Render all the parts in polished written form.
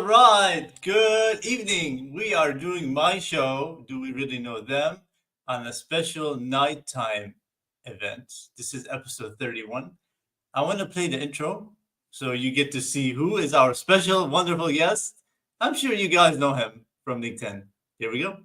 right, good evening. We are doing my show, Do We Really Know Them, on a special nighttime event. This is episode 31. I want to play the intro so you get to see who is our special, wonderful guest. I'm sure you guys know him from LinkedIn. Here we go.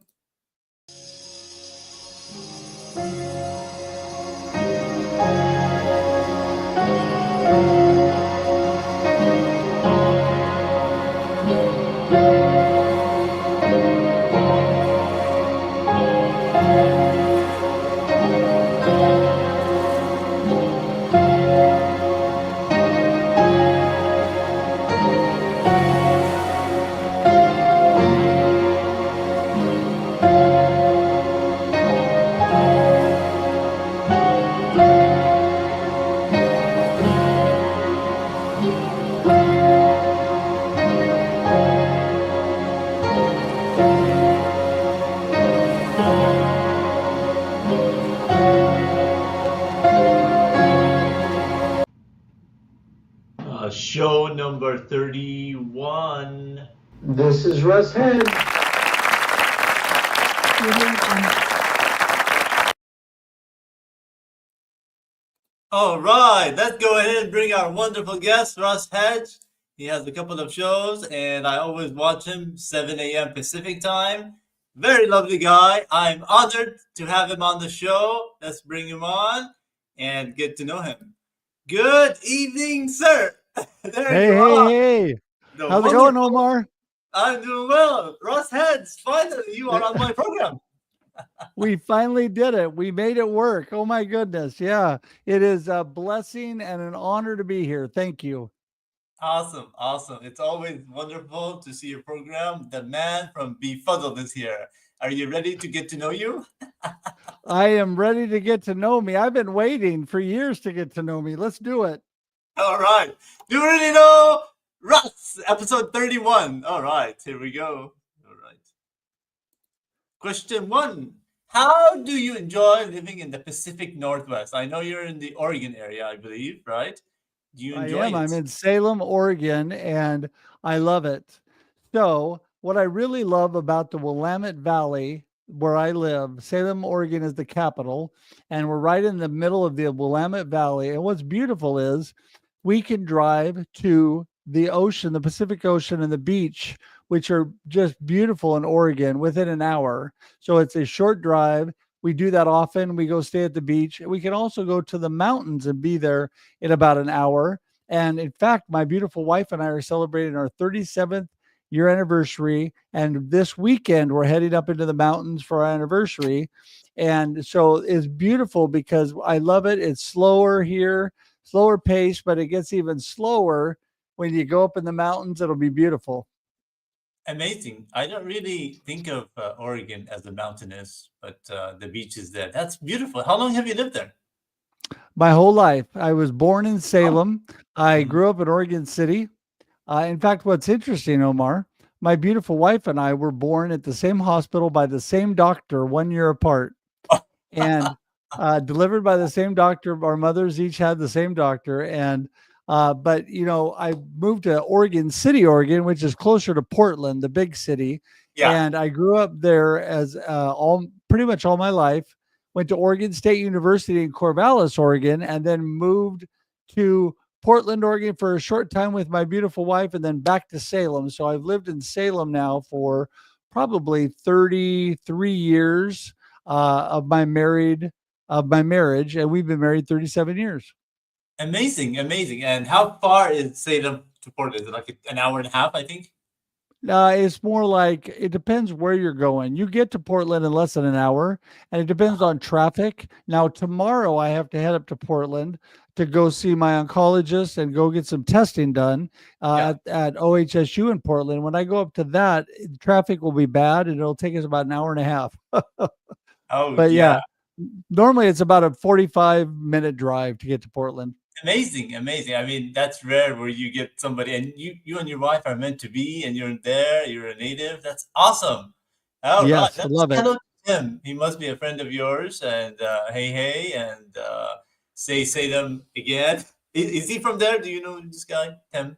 Show number 31. This is Russ Head. All right, let's go ahead and bring our wonderful guest, Russ Hedge. He has a couple of shows, and I always watch him 7 a.m. Pacific time. Very lovely guy. I'm honored to have him on the show. Let's bring him on and get to know him. Good evening, sir. There you are. Hey. The How's it going, Omar? I'm doing well. Russ Hedge, finally, you are on my program. We finally did it. We made it work. Oh, my goodness. Yeah, it is a blessing and an honor to be here. Thank you. Awesome. It's always wonderful to see your program. The man from Befuddled is here. Are you ready to get to know you? I am ready to get to know me. I've been waiting for years to get to know me. Let's do it. All right. Do you really know Russ? Episode 31. All right. Here we go. All right. Question 1. How do you enjoy living in the Pacific Northwest? I know you're in the Oregon area, I believe, right? Do you enjoy it? I'm in Salem, Oregon, and I love it. So what I really love about the Willamette Valley, where I live, Salem, Oregon is the capital, and we're right in the middle of the Willamette Valley. And what's beautiful is we can drive to the ocean, the Pacific Ocean, and the beach, which are just beautiful in Oregon, within an hour. So it's a short drive. We do that often. We go stay at the beach. We can also go to the mountains and be there in about an hour. And in fact, my beautiful wife and I are celebrating our 37th year anniversary. And this weekend, we're heading up into the mountains for our anniversary. And so it's beautiful because I love it. It's slower here, slower pace, but it gets even slower when you go up in the mountains. It'll be beautiful. Amazing. I don't really think of Oregon as a mountainous, but the beach is there. That's beautiful. How long have you lived there? My whole life. I was born in Salem. I grew up in Oregon City. In fact, what's interesting, Omar, my beautiful wife and I were born at the same hospital by the same doctor 1 year apart, and delivered by the same doctor. Our mothers each had the same doctor. But I moved to Oregon City, Oregon, which is closer to Portland, the big city. Yeah. And I grew up there as pretty much all my life. Went to Oregon State University in Corvallis, Oregon, and then moved to Portland, Oregon for a short time with my beautiful wife, and then back to Salem. So I've lived in Salem now for probably 33 years of my marriage, and we've been married 37 years. Amazing. And how far is Salem to Portland? Is it like an hour and a half, I think? It's more like it depends where you're going. You get to Portland in less than an hour, and it depends on traffic. Now, tomorrow I have to head up to Portland to go see my oncologist and go get some testing done at OHSU in Portland. When I go up to that, traffic will be bad, and it'll take us about an hour and a half. But yeah, normally it's about a 45-minute drive to get to Portland. Amazing. I mean, that's rare where you get somebody and you and your wife are meant to be, and you're there, you're a native. That's awesome. All Yes, right. I love it. Hello to him. He must be a friend of yours. And hey, and say them again. Is he from there? Do you know this guy, Tim?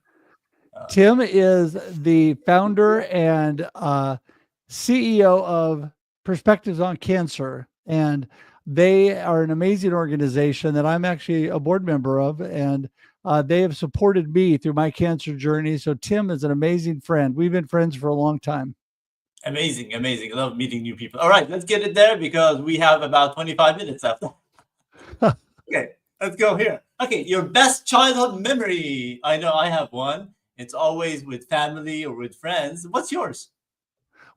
Tim is the founder and CEO of Perspectives on Cancer. And they are an amazing organization that I'm actually a board member of. And they have supported me through my cancer journey. So Tim is an amazing friend. We've been friends for a long time. Amazing, amazing. I love meeting new people. All right, let's get it there because we have about 25 minutes left. Okay, let's go here. Okay, your best childhood memory. I know I have one. It's always with family or with friends. What's yours?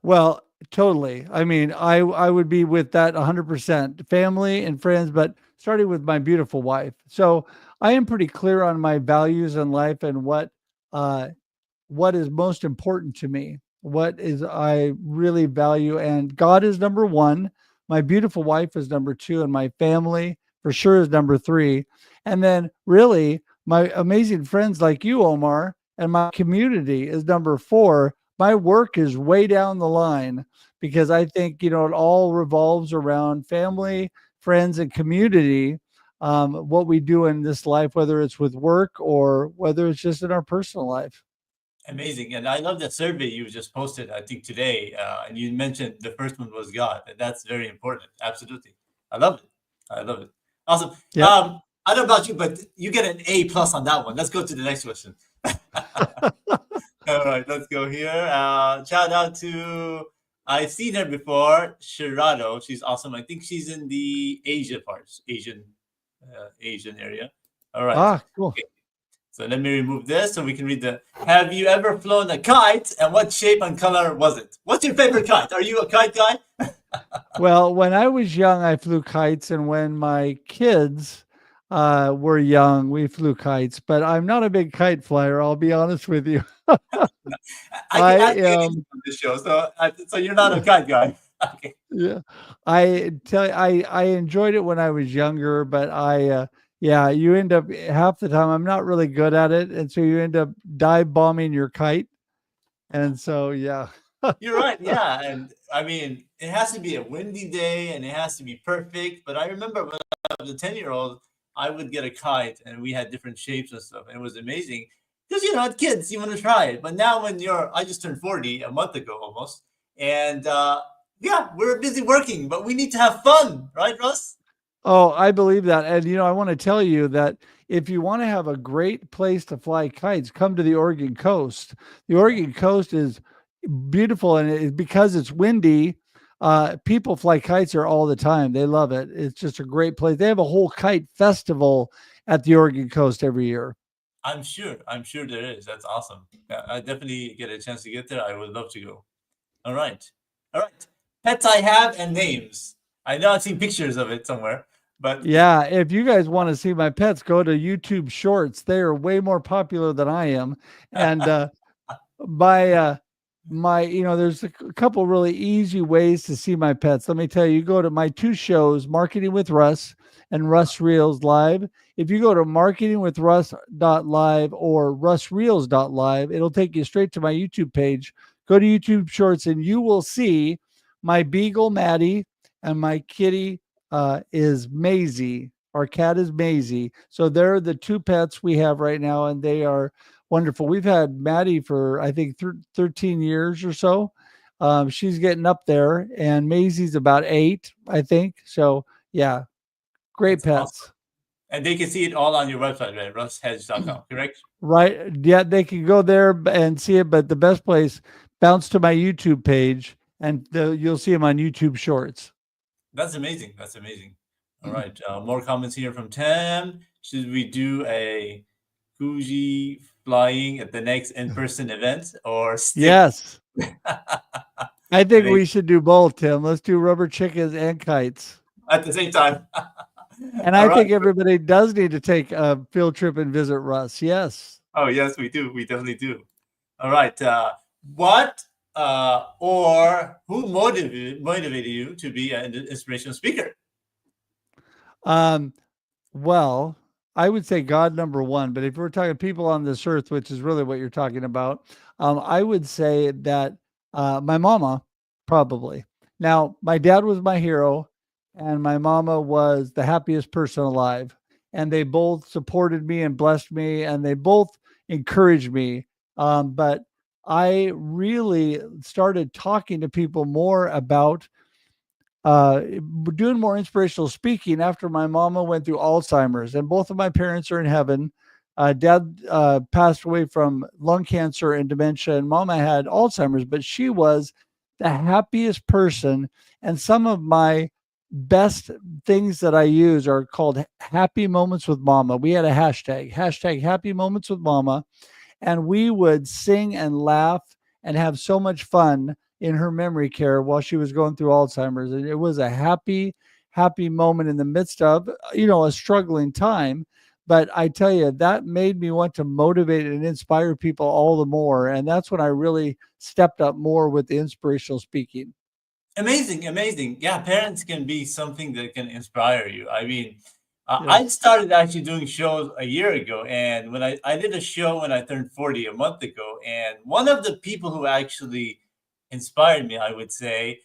Well, totally. I mean, I would be with that 100%, family and friends, but starting with my beautiful wife. So I am pretty clear on my values in life and uh, what is most important to me, what is I really value, and God is number one. My beautiful wife is number two, and my family for sure is number three. And then really my amazing friends like you, Omar, and my community is number four. My work is way down the line because I think, it all revolves around family, friends, and community. What we do in this life, whether it's with work or whether it's just in our personal life. Amazing. And I love that survey you just posted, I think today. And you mentioned the first one was God. And that's very important. Absolutely. I love it. I love it. Awesome. Yep. I don't know about you, but you get an A plus on that one. Let's go to the next question. All right, let's go here. Shout out to I've seen her before, Shirado. She's awesome. I think she's in the Asia parts, Asian area. All right. Cool. Okay. So let me remove this so we can read the. Have you ever flown a kite, and what shape and color was it? What's your favorite kite? Are you a kite guy? Well, when I was young, I flew kites, and when my kids were young, we flew kites. But I'm not a big kite flyer. I'll be honest with you. I I can ask you am. anything on this show, so you're not a kite guy. Okay. Yeah, I tell you, I enjoyed it when I was younger, but yeah, you end up half the time I'm not really good at it, and so you end up dive bombing your kite, and so yeah. You're right. Yeah, and I mean, it has to be a windy day, and it has to be perfect. But I remember when I was a 10-year-old, I would get a kite, and we had different shapes and stuff, and it was amazing. Because as kids, you want to try it. But now, I just turned 40 a month ago almost, and yeah, we're busy working, but we need to have fun, right, Russ? Oh, I believe that. And I want to tell you that if you want to have a great place to fly kites, come to the Oregon coast. The Oregon coast is beautiful, and because it's windy, people fly kites there all the time. They love it. It's just a great place. They have a whole kite festival at the Oregon coast every year. I'm sure. I'm sure there is. That's awesome. Yeah, I definitely get a chance to get there. I would love to go. All right. All right. Pets I have and names. I know I've seen pictures of it somewhere, but Yeah, if you guys want to see my pets, go to YouTube Shorts. They are way more popular than I am. And my my there's a couple really easy ways to see my pets. Let me tell you, you go to my two shows, Marketing with Russ and Russ Reels Live. If you go to marketingwithruss.live or russreels.live, it'll take you straight to my YouTube page. Go to YouTube Shorts and you will see my beagle Maddie and my kitty is Maisie. Our cat is Maisie. So they're the two pets we have right now, and they are wonderful. We've had Maddie for I think 13 years or so. She's getting up there, and Maisie's about 8, I think. So yeah, great that's awesome. pets. And they can see it all on your website, right? RussHedge.com, correct? Right? Yeah, they can go there and see it, but the best place, bounce to my YouTube page, and you'll see them on YouTube Shorts. That's amazing. That's amazing. All right. More comments here from Tam. Should we do a Fuji flying at the next in-person event or stick? Yes, I think At we should do both, Tim. Let's do rubber chickens and kites. the same time. And All I right. think everybody does need to take a field trip and visit Russ. Yes. Oh, yes, we do. We definitely do. All right. What or who motivated you to be an inspirational speaker? Um, well, I would say God number one, but if we're talking people on this earth, which is really what you're talking about, I would say that my mama, probably. Now, my dad was my hero, and my mama was the happiest person alive. And they both supported me and blessed me, and they both encouraged me But I really started talking to people more about doing more inspirational speaking after my mama went through Alzheimer's, and both of my parents are in heaven. Dad passed away from lung cancer and dementia, and mama had Alzheimer's, but she was the happiest person. And some of my best things that I use are called happy moments with mama. We had a hashtag happy moments with mama, and we would sing and laugh and have so much fun in her memory care while she was going through Alzheimer's. And it was a happy moment in the midst of, a struggling time. But I tell you, that made me want to motivate and inspire people all the more. And that's when I really stepped up more with the inspirational speaking. Amazing, amazing. Yeah, parents can be something that can inspire you. I mean, I Yes. started actually doing shows a year ago, and when I did a show when I turned 40 a month ago, and one of the people who actually inspired me, I would say,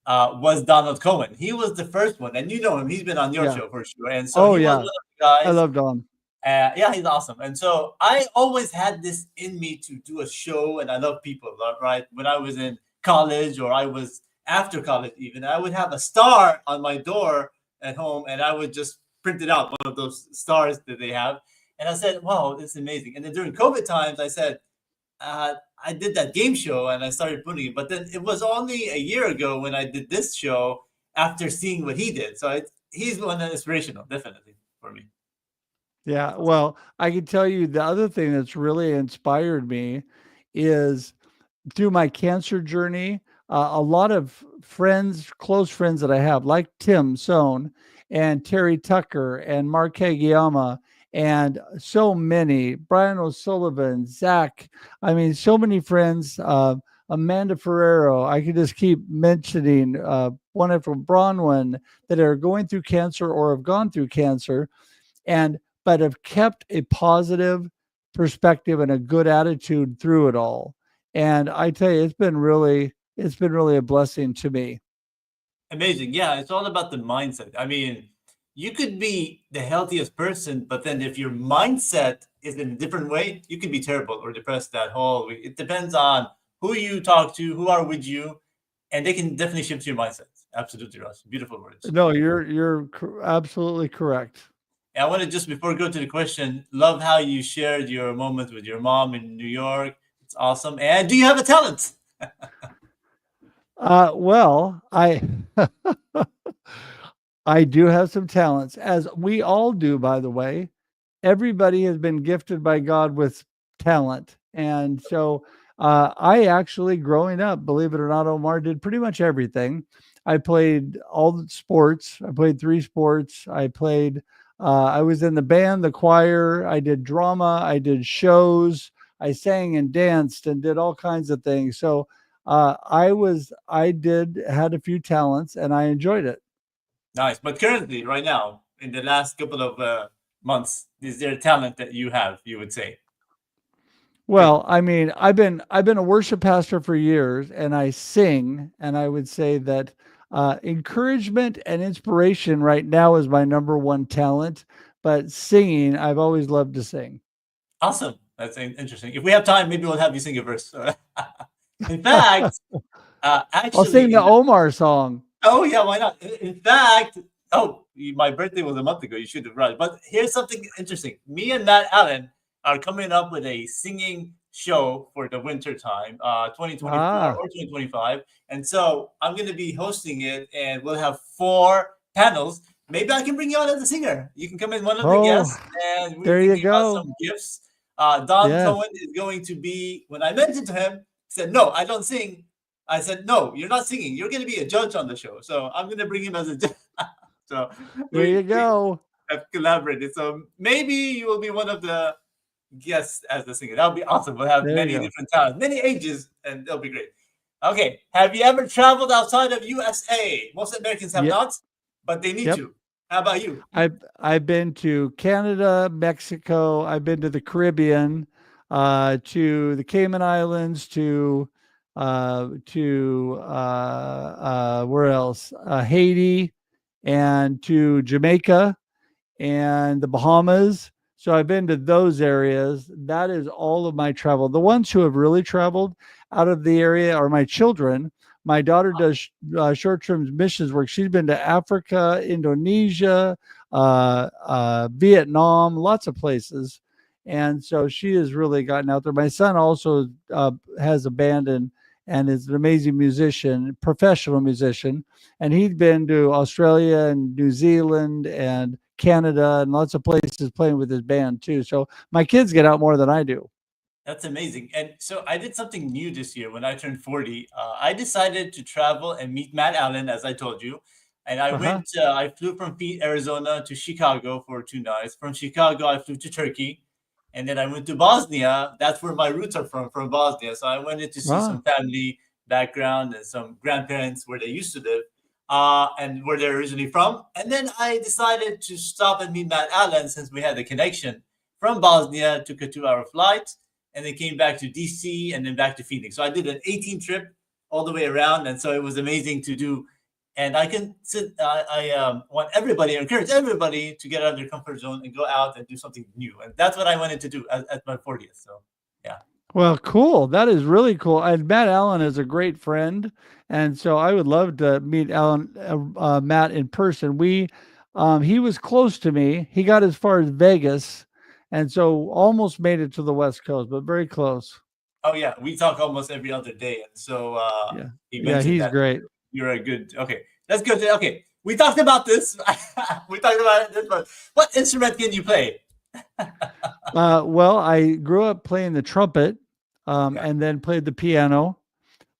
was Donald Cohen. He was the first one, and you know him. He's been on your Yeah. show for sure, and so Oh, he was one yeah. of the I guys. love Dawn. Yeah, he's awesome. And so I always had this in me to do a show, and I love people, right? When I was in college or I was after college, even, I would have a star on my door at home, and I would just print it out, one of those stars that they have. And I said, wow, this is amazing. And then during COVID times, I said, I did that game show and I started putting it. But then it was only a year ago when I did this show after seeing what he did. So he's one that's inspirational, definitely, for me. Yeah, well, I can tell you the other thing that's really inspired me is through my cancer journey, a lot of friends, close friends that I have, like Tim Sohn and Terry Tucker and Mark Kagiyama, and so many, Brian O'Sullivan, Zach. I mean, so many friends. Amanda Ferrero. I could just keep mentioning one from Bronwyn that are going through cancer or have gone through cancer, and but have kept a positive perspective and a good attitude through it all. And I tell you, it's been really a blessing to me. Amazing. Yeah, it's all about the mindset. I mean, you could be the healthiest person, but then if your mindset is in a different way, you can be terrible or depressed that whole week. It depends on who you talk to, who are with you, and they can definitely shift your mindset. Absolutely, Russ. Beautiful words. No, you're absolutely correct. And I want to just before we go to the question, love how you shared your moments with your mom in New York. It's awesome. And do you have a talent? Well, I do have some talents, as we all do, by the way. Everybody has been gifted by God with talent. And so I actually, growing up, believe it or not, Omar, did pretty much everything. I played all the sports. I played three sports. I was in the band, the choir. I did drama. I did shows. I sang and danced and did all kinds of things. So had a few talents and I enjoyed it. Nice. But currently, right now, in the last couple of months, is there a talent that you have, you would say? Good. Well, I mean, I've been a worship pastor for years, and I sing, and I would say that encouragement and inspiration right now is my number one talent. But singing, I've always loved to sing. Awesome. That's interesting. If we have time, maybe we'll have you sing a verse. In fact, I'll sing actually, the Omar song. oh yeah, why not? In fact, oh, my birthday was a month ago. You should have right. But here's something interesting. Me and Matt Allen are coming up with a singing show for the winter time, 2024 Ah, or 2025. And so I'm going to be hosting it, and we'll have four panels. Maybe I can bring you on as a singer. You can come in one of the oh, guests, and we're there you thinking about go. some gifts. Don Yes, Cohen is going to be. When I mentioned to him, he said, "No, I don't sing." I said, "No, you're not singing. You're going to be a judge on the show." So I'm going to bring him as a judge. So there you we go. have collaborated. So maybe you will be one of the guests as the singer. That would be awesome. We'll have There you many go. different talents, many ages, and it'll be great. Okay. Have you ever traveled outside of USA? Most Americans have Yep, not, but they need yep. to. How about you? I've been to Canada, Mexico. I've been to the Caribbean, to the Cayman Islands, to where else? Haiti, and to Jamaica and the Bahamas. So I've been to those areas. That is all of my travel. The ones who have really traveled out of the area are my children. My daughter does short-term missions work. She's been to Africa, Indonesia, Vietnam, lots of places, and so she has really gotten out there. My son also has a band and is an amazing musician, professional musician, and he's been to Australia and New Zealand and Canada and lots of places playing with his band too. So my kids get out more than I do. That's amazing. And so I did something new this year when I turned 40. I decided to travel and meet Matt Allen, as I told you. And Uh-huh. I flew from Arizona to Chicago for 2 nights. From Chicago, I flew to Turkey. And then I went to Bosnia. That's where my roots are from Bosnia. So I went in to see Wow. some family background and some grandparents where they used to live and where they're originally from. And then I decided to stop and meet Matt Allen since we had a connection from Bosnia, took a 2 hour flight and then came back to DC and then back to Phoenix. So I did an 18 trip all the way around, and so it was amazing to do. And I can sit. I want everybody, encourage everybody to get out of their comfort zone and go out and do something new. And that's what I wanted to do at my 40th. So yeah. Well, cool. That is really cool. And Matt Allen is a great friend, and so I would love to meet Matt in person. He was close to me. He got as far as Vegas, and so almost made it to the West Coast, but very close. Oh yeah, we talk almost every other day, and so Yeah, he yeah, mentioned he's that great. you're a good. Okay, that's good. Okay, we talked about this. We talked about this, but what instrument can you play? Well, I grew up playing the trumpet, Yeah. and then played the piano.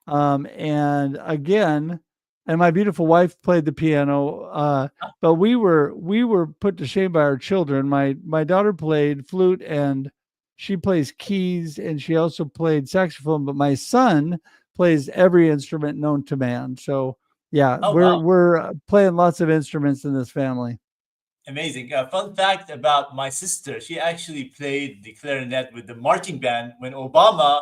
And again, and my beautiful wife played the piano. But we were put to shame by our children. My daughter played flute and she plays keys and she also played saxophone. But my son plays every instrument known to man. So yeah, Oh we're wow. we're playing lots of instruments in this family. Amazing. Fun fact about my sister, she actually played the clarinet with the marching band when Obama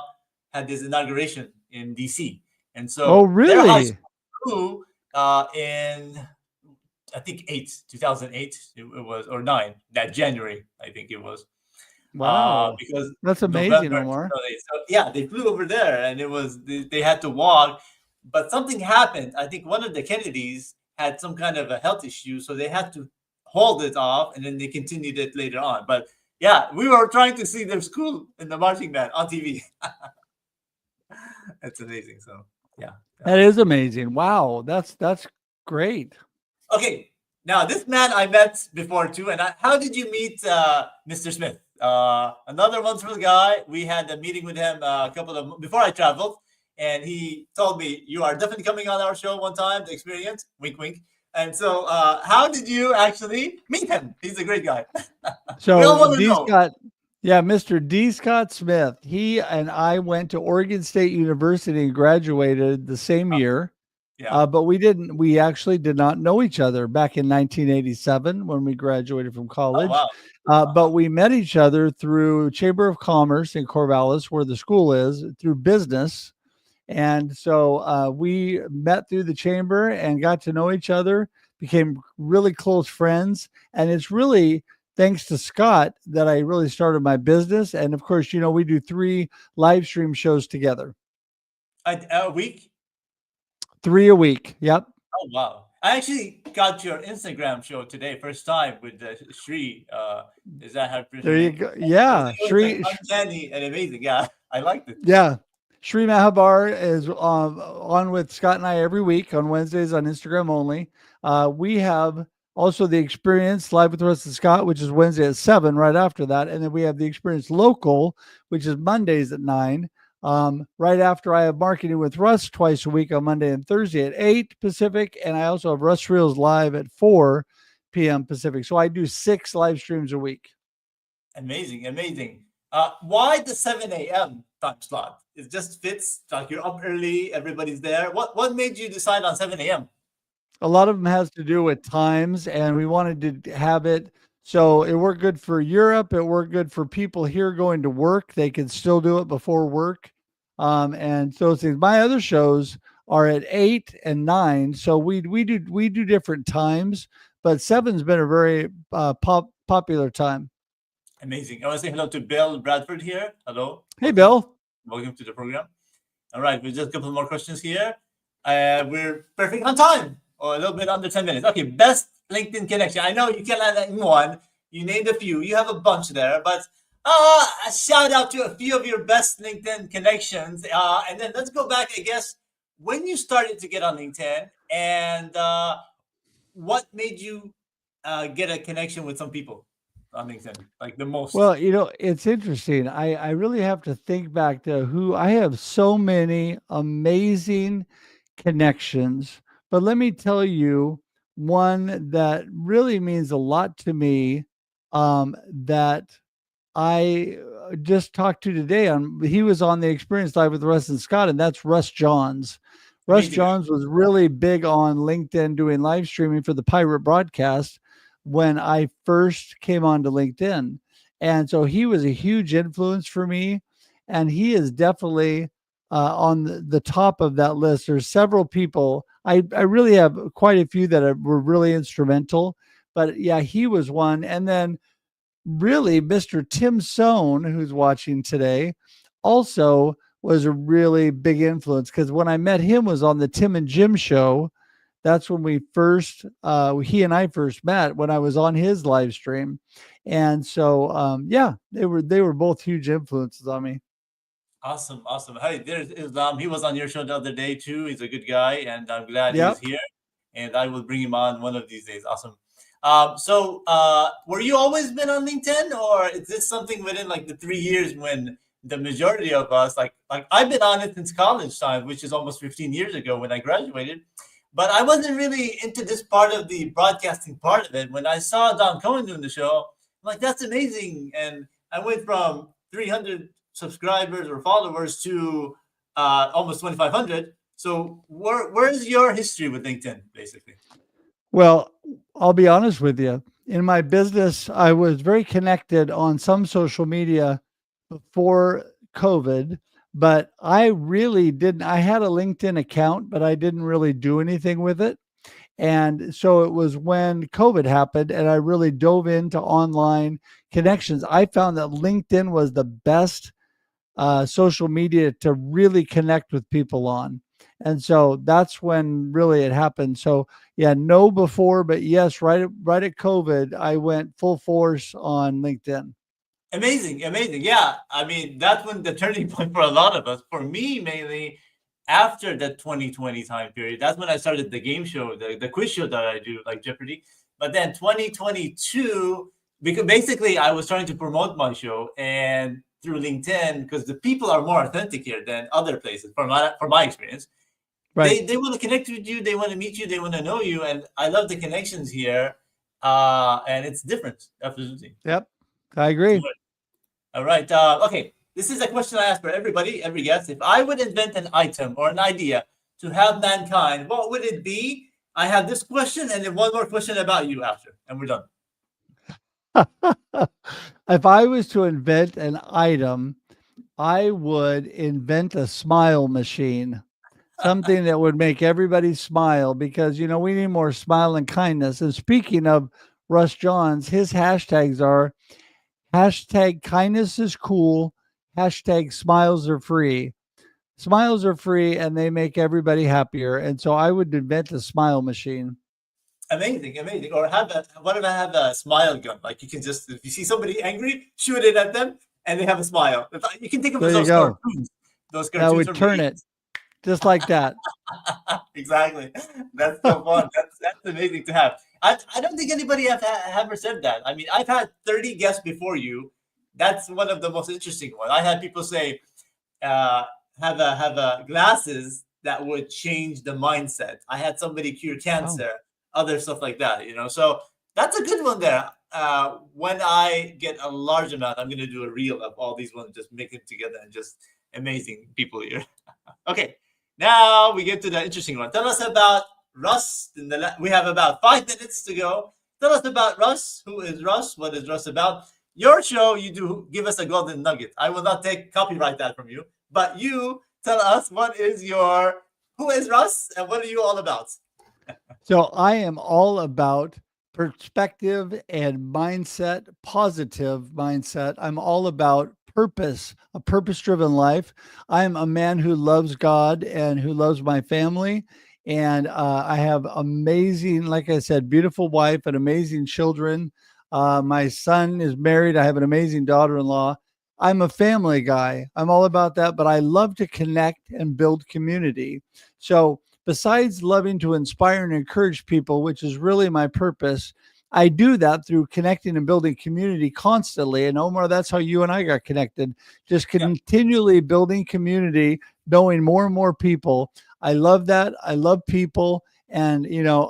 had his inauguration in DC. And Oh, so their high really? school grew in, I think, 2008, it was, or 9, that January, I think it was. Wow, Because that's amazing, November Omar. 2008. So yeah, they flew over there and it was, they had to walk, but something happened. I think one of the Kennedys had some kind of a health issue, so they had to hold it off and then they continued it later on. But yeah, we were trying to see their school in the marching band on TV. That's amazing. So yeah, that That was is cool. amazing. Wow, that's great. Okay, now this man I met before too, and how did you meet Mr. Smith? Another wonderful guy. We had a meeting with him a couple of before I traveled, and he told me you are definitely coming on our show one time. The experience, wink, wink. And so, how did you actually meet him? He's a great guy. We all So want to D. know. Scott, yeah, Mr. D. Scott Smith. He and I went to Oregon State University and graduated the same Uh, year. yeah. But we actually did not know each other back in 1987 when we graduated from Oh college. wow. But Uh-huh. we met each other through Chamber of Commerce in Corvallis, where the school is, through business. And so we met through the chamber and got to know each other, became really close friends. And it's really thanks to Scott that I really started my business. And of course, we do 3 live stream shows together, A week. 3 a week. Yep. Oh wow. I actually got your Instagram show today, first time with Shri. Is that how you pronounce There your you name? go. It Yeah. was like uncanny and amazing. Yeah, I liked it. Yeah. Shri Mahabar is on with Scott and I every week on Wednesdays on Instagram only. We have also the experience live with Russ and Scott, which is Wednesday at 7 right after that. And then we have the experience local, which is Mondays at 9. Right after I have marketing with Russ twice a week on Monday and Thursday at 8 Pacific. And I also have Russ Reels live at 4 p.m. Pacific. So I do 6 live streams a week. Amazing, amazing. Why the 7 a.m. time slot? It just fits. Like you're up early, everybody's there. What made you decide on 7 a.m.? A lot of them has to do with times, and we wanted to have it so it worked good for Europe. It worked good for people here going to work. They could still do it before work. And so things. My other shows are at 8 and 9, so we do different times, but seven's been a very popular time. Amazing. I want to say hello to Bill Bradford here. Hello. Hey, Welcome. Bill. Welcome to the program. All right, we just a couple more questions here. We're perfect on time, or a little bit under 10 minutes. Okay, best LinkedIn connection. I know you can't add in one. You named a few. You have a bunch there, but a shout out to a few of your best LinkedIn connections. And then let's go back, I guess, when you started to get on LinkedIn and what made you get a connection with some people on LinkedIn, like the most. Well, it's interesting. I really have to think back to who I have so many amazing connections. But let me tell you one that really means a lot to me, that I just talked to today. He was on the Experience Live with Russ and Scott, and that's Russ Johns. Russ Amazing guy. Johns was really big on LinkedIn doing live streaming for the pirate broadcast when I first came onto LinkedIn. And so he was a huge influence for me. And he is definitely on the top of that list. There's several people. I really have quite a few that were really instrumental. But yeah, he was one. And then really Mr. Tim Sohn, who's watching today, also was a really big influence because when I met him was on the Tim and Jim show. That's when we first he and I first met when I was on his live stream. And so yeah, they were both huge influences on me. Awesome, awesome. Hey, there's Islam. He was on your show the other day too. He's a good guy, and I'm glad he's Yep. here. And I will bring him on one of these days. Awesome. Were you always been on LinkedIn, or is this something within like the 3 years when the majority of us, like I've been on it since college time, which is almost 15 years ago when I graduated, but I wasn't really into this part of the broadcasting part of it. When I saw Don Cohen doing the show, I'm like, that's amazing, and I went from 300 subscribers or followers to almost 2,500. So where's your history with LinkedIn, basically? Well, I'll be honest with you. In my business, I was very connected on some social media before COVID, but I really didn't. I had a LinkedIn account, but I didn't really do anything with it. And so it was when COVID happened and I really dove into online connections. I found that LinkedIn was the best social media to really connect with people on. And so that's when really it happened. So yeah, no before, but yes, right at COVID, I went full force on LinkedIn. Amazing, amazing. Yeah, I mean that's when the turning point for a lot of us. For me, mainly after the 2020 time period, that's when I started the game show, the quiz show that I do, like Jeopardy. But then 2022, because basically I was trying to promote my show and through LinkedIn, because the people are more authentic here than other places, from my experience. Right. They want to connect with you, they want to meet you, they want to know you, and I love the connections here. And it's different, absolutely. Yep. I agree. All right. Okay. This is a question I ask for everybody, every guest. If I would invent an item or an idea to have mankind, what would it be? I have this question and then one more question about you after, and we're done. If I was to invent an item, I would invent a smile machine, something that would make everybody smile because, we need more smile and kindness. And speaking of Russ Johns, his hashtags are hashtag kindness is cool, hashtag smiles are free. Smiles are free and they make everybody happier. And so I would invent a smile machine. Amazing, amazing. Or what if I have a smile gun? Like you can just, if you see somebody angry, shoot it at them and they have a smile. You can think of There you those go. cartoons. Those That cartoons would from the turn it just like that. exactly. That's so fun. That's amazing to have. I don't think anybody have ever said that. I mean, I've had 30 guests before you. That's one of the most interesting ones. I had people say, uh, have a glasses that would change the mindset. I had somebody cure Wow. cancer, other stuff like that. So that's a good one there. When I get a large amount, I'm gonna do a reel of all these ones, just make them together and just amazing people here. Okay, now we get to the interesting one. Tell us about Russ. We have about 5 minutes to go. Tell us about Russ. Who is Russ? What is Russ about? Your show, you do give us a golden nugget. I will not copyright that from you, but you tell us who is Russ and what are you all about? So I am all about perspective and mindset, positive mindset. I'm all about purpose, a purpose driven life. I'm a man who loves God and who loves my family. And I have amazing, like I said, beautiful wife and amazing children. My son is married. I have an amazing daughter in law. I'm a family guy. I'm all about that, but I love to connect and build community. So, besides loving to inspire and encourage people, which is really my purpose, I do that through connecting and building community constantly. And Omar, that's how you and I got connected, just Yeah. continually building community, knowing more and more people. I love that. I love people. And,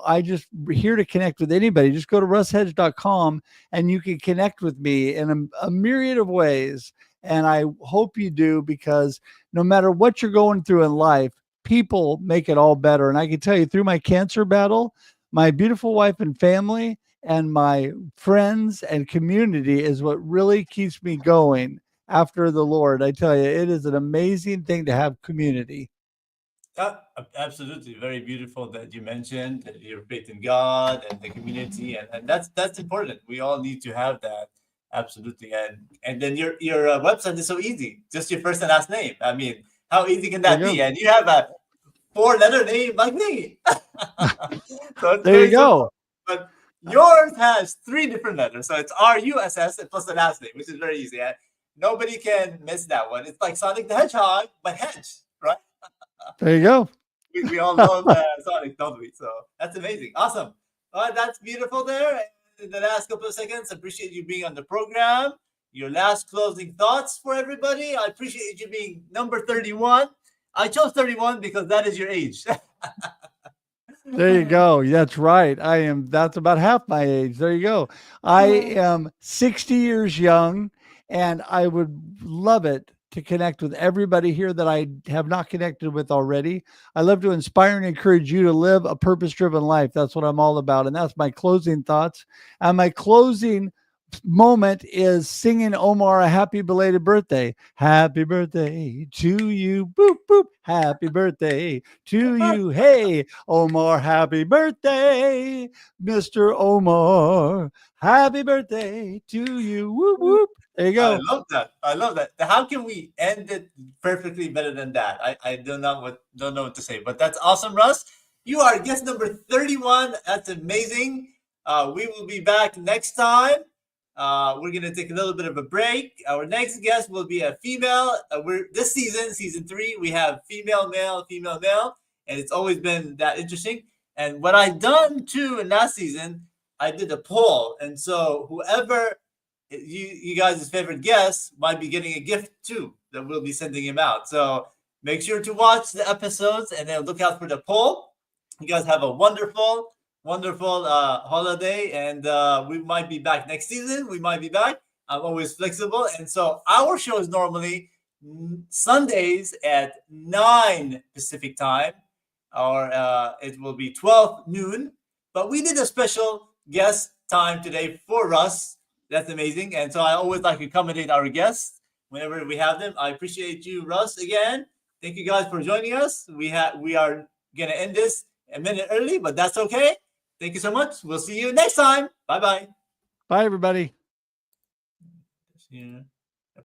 I just here to connect with anybody. Just go to russhedge.com and you can connect with me in a myriad of ways. And I hope you do, because no matter what you're going through in life, people make it all better. And I can tell you, through my cancer battle, my beautiful wife and family and my friends and community is what really keeps me going after the Lord. I tell you, it is an amazing thing to have community. Absolutely, very beautiful that you mentioned that your faith in God and the community, and that's important. We all need to have that. Absolutely, and then your website is so easy, just your first and last name. I mean, how easy can There you that be? go. And you have a four-letter name like me, so it's There you very simple. go. But yours has three different letters, so it's RUSS and plus the last name, which is very easy. And nobody can miss that one. It's like Sonic the Hedgehog, but hedge, right? There you go. We all love Sonic, don't we? So that's amazing. Awesome. All right, that's beautiful there. And in the last couple of seconds, appreciate you being on the program. Your last closing thoughts for everybody. I appreciate you being number 31. I chose 31 because that is your age. There you go. That's right. That's about half my age. There you go. I am 60 years young, and I would love it to connect with everybody here that I have not connected with already. I love to inspire and encourage you to live a purpose driven life. That's what I'm all about. And that's my closing thoughts. And my closing moment is singing Omar a happy belated birthday. Happy birthday to you. Boop, boop. Happy birthday to you. Hey, Omar, happy birthday, Mr. Omar. Happy birthday to you. Whoop, whoop. There you I go. love that. I love that. How can we end it perfectly better than that? I don't know what to say, but that's awesome, Russ. You are guest number 31. That's amazing. We will be back next time. We're gonna take a little bit of a break. Our next guest will be a female. We're this season, season 3, we have female, male, and it's always been that interesting. And what I done too in last season, I did a poll, and so whoever you guys' favorite guest might be getting a gift too that we'll be sending him out. So make sure to watch the episodes and then look out for the poll. You guys have a wonderful holiday, and we might be back next season. We might be back. I'm always flexible, and so our show is normally Sundays at 9 Pacific time, or it will be 12 noon. But we did a special guest time today for us. That's amazing. And so I always like to accommodate our guests whenever we have them. I appreciate you, Russ, again. Thank you guys for joining us. We are gonna end this a minute early, but that's okay. Thank you so much. We'll see you next time. Bye bye. Bye, everybody. Yeah.